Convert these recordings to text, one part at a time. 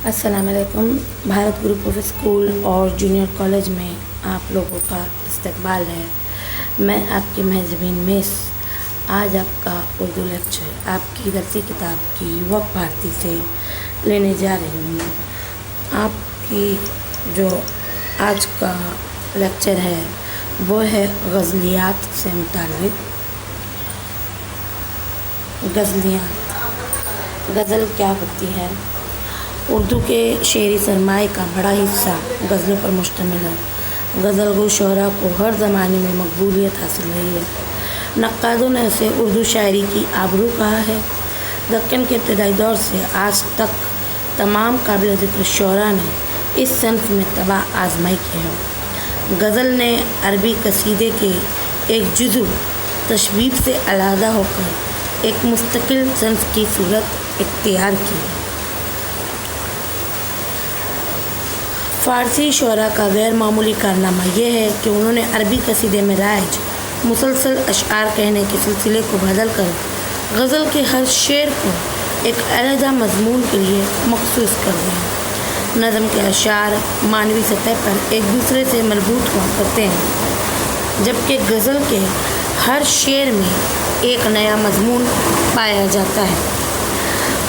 السلام علیکم۔ Bharat group of school اور جونیئر کالج میں آپ لوگوں کا استقبال ہے۔ میں آپ کی مہذبین مس آج آپ کا اردو لیکچر آپ کی درسی کتاب کی وقت بھارتی سے لینے جا رہی ہوں۔ آپ کی جو آج کا لیکچر ہے وہ ہے غزلیات سے متعلق۔ غزلیات، غزل کیا ہوتی ہے؟ اردو کے شعری سرمایہ کا بڑا حصہ غزلوں پر مشتمل ہے۔ غزل گو شعراء کو ہر زمانے میں مقبولیت حاصل رہی ہے۔ نقادوں نے اسے اردو شاعری کی آبرو کہا ہے۔ دکن کے ابتدائی دور سے آج تک تمام قابل ذکر شعراء نے اس صنف میں طبع آزمائی کی ہے۔ غزل نے عربی قصیدے کے ایک جزو تشبیب سے علیحدہ ہو کر ایک مستقل صنف کی صورت اختیار کی۔ فارسی شعراء کا غیر معمولی کارنامہ یہ ہے کہ انہوں نے عربی قصیدے میں رائج مسلسل اشعار کہنے کے سلسلے کو بدل کر غزل کے ہر شعر کو ایک علیحدہ مضمون کے لیے مخصوص کر دیا۔ نظم کے اشعار معنوی سطح پر ایک دوسرے سے مربوط ہوا کرتے ہیں، جبکہ غزل کے ہر شعر میں ایک نیا مضمون پایا جاتا ہے۔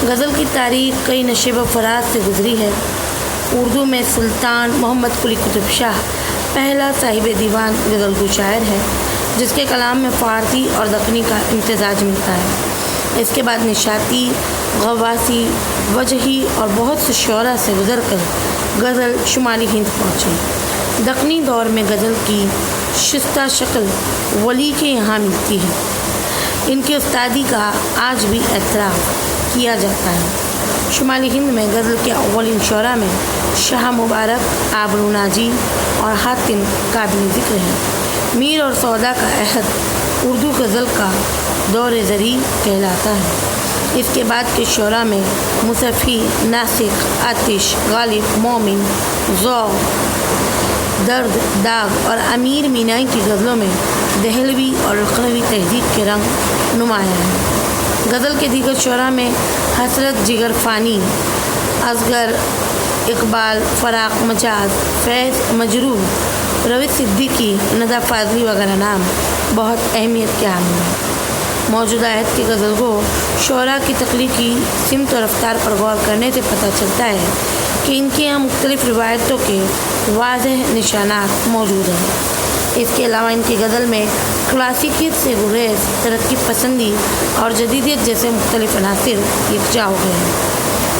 غزل کی تاریخ کئی نشیب و فراز سے گزری ہے۔ اردو میں سلطان محمد قلی قطب شاہ پہلا صاحب دیوان غزل گو شاعر ہے، جس کے کلام میں فارسی اور دکنی کا امتزاج ملتا ہے۔ اس کے بعد نشاطی، غواصی، وجہی اور بہت سے شعراء سے گزر کر غزل شمالی ہند پہنچی۔ دکنی دور میں غزل کی شستہ شکل ولی کے یہاں ملتی ہے۔ ان کی استادی کا آج بھی اعتراف کیا جاتا ہے۔ شمالی ہند میں غزل کے اولین شعراء میں شاہ مبارک، آبرو ناجی اور حاتم قابل ذکر ہیں۔ میر اور سودا کا عہد اردو غزل کا دور زرعی کہلاتا ہے۔ اس کے بعد کے شعراء میں مصفی، ناسک، آتش، غالب، مومن، ذوق، درد، داغ اور امیر مینائی کی غزلوں میں دہلوی اور لکھنوی تہذیب کے رنگ نمایاں ہیں۔ غزل کے دیگر شعراء میں حسرت جگر فانی، اصغر، اقبال، فراق مجاز، فیض مجروح، روی صدیقی، ندى فاضلی وغیرہ نام بہت اہمیت کے حامل ہیں۔ موجودہ عہد کے غزل گو شعراء کی تخلیقی سمت و رفتار پر غور کرنے سے پتہ چلتا ہے کہ ان کے یہاں مختلف روایتوں کے واضح نشانات موجود ہیں۔ اس کے علاوہ ان کی غزل میں کلاسیکیت سے گریز، ترقی پسندی اور جدیدیت جیسے مختلف عناصر یکجا ہو گئے ہیں۔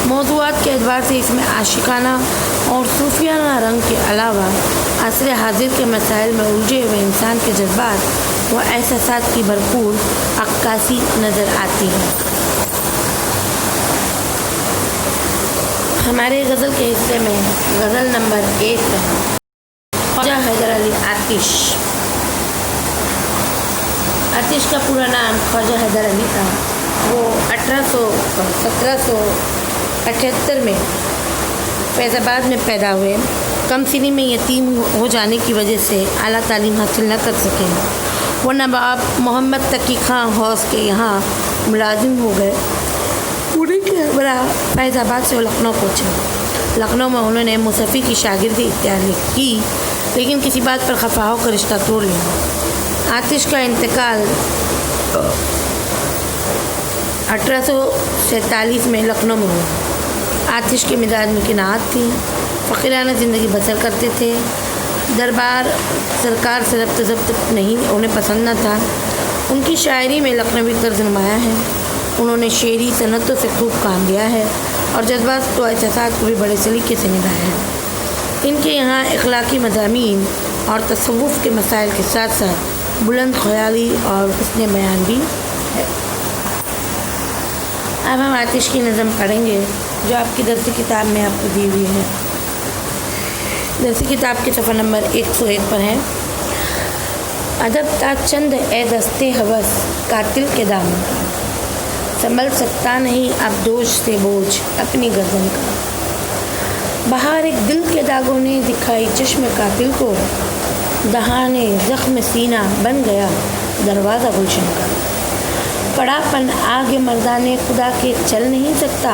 موضوعات کے اعتبار سے اس میں عاشقانہ اور صوفیانہ رنگ کے علاوہ عصر حاضر کے مسائل میں الجھے ہوئے انسان کے جذبات و احساسات کی بھرپور عکاسی نظر آتی ہے۔ ہمارے غزل کے حصے میں غزل نمبر 1 ہے خواجہ حیدر علی آتش۔ آتش کا پورا نام خواجہ حیدر علی تھا۔ وہ 1778 میں فیض آباد میں پیدا ہوئے۔ کم سنی میں یتیم ہو جانے کی وجہ سے اعلیٰ تعلیم حاصل نہ کر سکے۔ وہ نواب محمد تقی خان حوض کے یہاں ملازم ہو گئے۔ پونے کے ہمراہ فیض آباد سے وہ لکھنؤ پہنچے۔ لکھنؤ میں انہوں نے مصفی کی شاگردی اختیار کی، لیکن کسی بات پر خفا ہو کر رشتہ توڑ لیا۔ آتش کا انتقال 1847 میں لکھنؤ میں ہوا۔ آتش کے مزاج میں قناعت تھی، فقیرانہ زندگی بسر کرتے تھے۔ دربار سرکار سے ربط ضبط نہیں انہیں پسند نہ تھا۔ ان کی شاعری میں لکھنوی طرز نمایاں ہے۔ انہوں نے شعری صنعتوں سے خوب کام لیا ہے اور جذبات و احساسات کو بھی بڑے سلیقے سے نبھایا ہے۔ ان کے یہاں اخلاقی مضامین اور تصوف کے مسائل کے ساتھ ساتھ بلند خیالی اور حسن بیان بھی ہے۔ اب ہم آتش کی نظم پڑھیں گے جو آپ کی درسی کتاب میں آپ کو دی ہوئی ہے۔ درسی کتاب کے صفحہ نمبر 101 پر ہے۔ ادب تا چند اے دستے ہوس قاتل کے دامن کا، سنبھل سکتا نہیں اب دوش سے بوجھ اپنی گردن کا۔ بہار ایک دل کے داغوں نے دکھائی چشم قاتل کو، دہانے زخم سینہ بن گیا دروازہ گلشن کا۔ پڑا پن آگ مردانے خدا کے چل نہیں سکتا،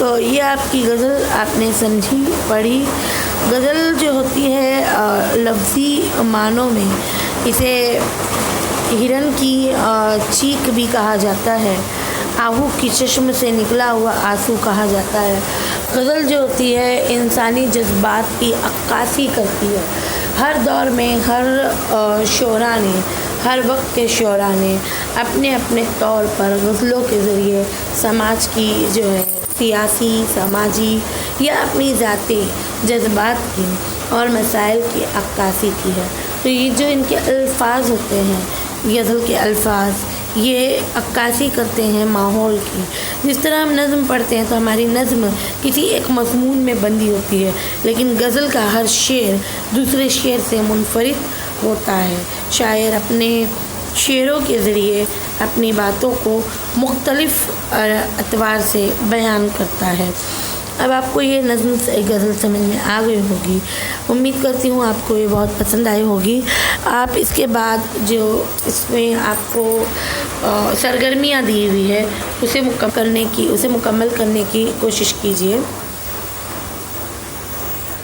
تو یہ آپ کی غزل آپ نے سمجھی پڑھی۔ غزل جو ہوتی ہے لفظی معنوں میں اسے ہرن کی چیخ بھی کہا جاتا ہے، آہو کی چشم سے نکلا ہوا آنسو کہا جاتا ہے۔ غزل جو ہوتی ہے انسانی جذبات کی عکاسی کرتی ہے۔ ہر دور میں ہر شعراء نے، ہر وقت کے شعراء نے اپنے اپنے طور پر غزلوں کے ذریعے سماج کی جو ہے سیاسی، سماجی یا اپنی ذاتی جذبات کی اور مسائل کی عکاسی کی ہے۔ تو یہ جو ان کے الفاظ ہوتے ہیں، غزل کے الفاظ، یہ عکاسی کرتے ہیں ماحول کی۔ جس طرح ہم نظم پڑھتے ہیں تو ہماری نظم کسی ایک مضمون میں بندھی ہوتی ہے، لیکن غزل کا ہر شعر دوسرے شعر سے منفرد ہوتا ہے۔ شاعر اپنے شعروں کے ذریعے اپنی باتوں کو مختلف اعتبار سے بیان کرتا ہے۔ اب آپ کو یہ نظم غزل سمجھ میں آ گئی ہوگی، امید کرتی ہوں آپ کو یہ بہت پسند آئی ہوگی۔ آپ اس کے بعد جو اس میں آپ کو سرگرمیاں دی ہوئی ہے اسے مکمل کرنے کی کوشش کیجیے۔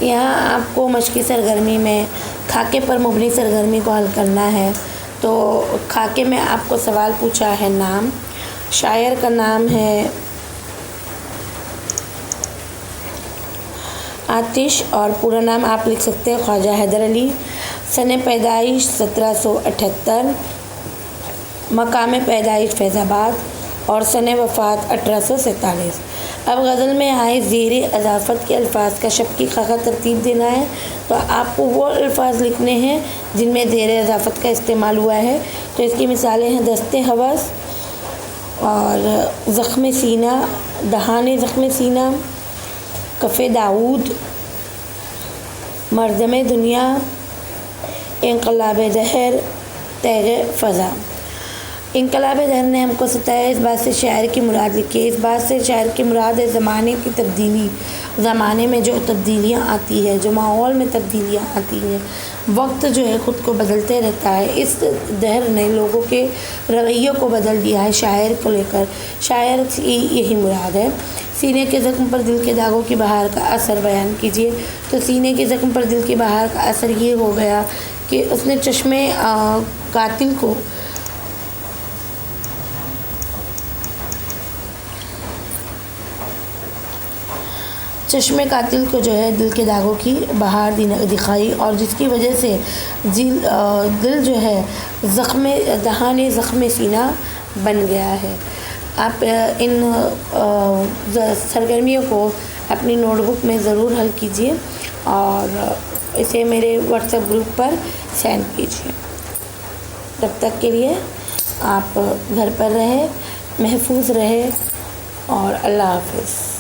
یہاں آپ کو مشقی سرگرمی میں خاکے پر مبنی سرگرمی کو حل کرنا ہے۔ تو خاکے میں آپ کو سوال پوچھا ہے نام، شاعر کا نام ہے آتش اور پورا نام آپ لکھ سکتے ہیں خواجہ حیدر علی، سن پیدائش 1778، مقام پیدائش فیض آباد اور سن وفات 1847۔ اب غزل میں آئے زیر اضافت کے الفاظ کا شبکی خاکہ ترتیب دینا ہے، تو آپ کو وہ الفاظ لکھنے ہیں جن میں زیر اضافت کا استعمال ہوا ہے۔ تو اس کی مثالیں ہیں دست ہوس اور زخم سینہ، دہان زخم سینہ، کف داؤد، مردم دنیا، انقلاب دہر، تیغ فضا۔ انقلاب دہر نے ہم کو ستایا، اس بات سے شاعر کی مراد لکھی، اس بات سے شاعر کی مراد ہے زمانے کی تبدیلی، زمانے میں جو تبدیلیاں آتی ہے، جو ماحول میں تبدیلیاں آتی ہیں، وقت جو ہے خود کو بدلتے رہتا ہے۔ اس دہر نے لوگوں کے رویوں کو بدل دیا ہے شاعر کو لے کر، شاعر کی یہی مراد ہے۔ سینے کے زخم پر دل کے داغوں کی بہار کا اثر بیان کیجیے۔ تو سینے کے زخم پر دل کی بہار کا اثر یہ ہو گیا کہ اس نے چشمے قاتل کو جو ہے دل کے داغوں کی بہار دکھائی، اور جس کی وجہ سے دل جو ہے دہان زخم سینہ بن گیا ہے۔ آپ ان سرگرمیوں کو اپنی نوٹ بک میں ضرور حل کیجیے اور اسے میرے واٹس ایپ گروپ پر سینڈ کیجیے۔ تب تک کے لیے آپ گھر پر رہیں، محفوظ رہیں اور اللہ حافظ۔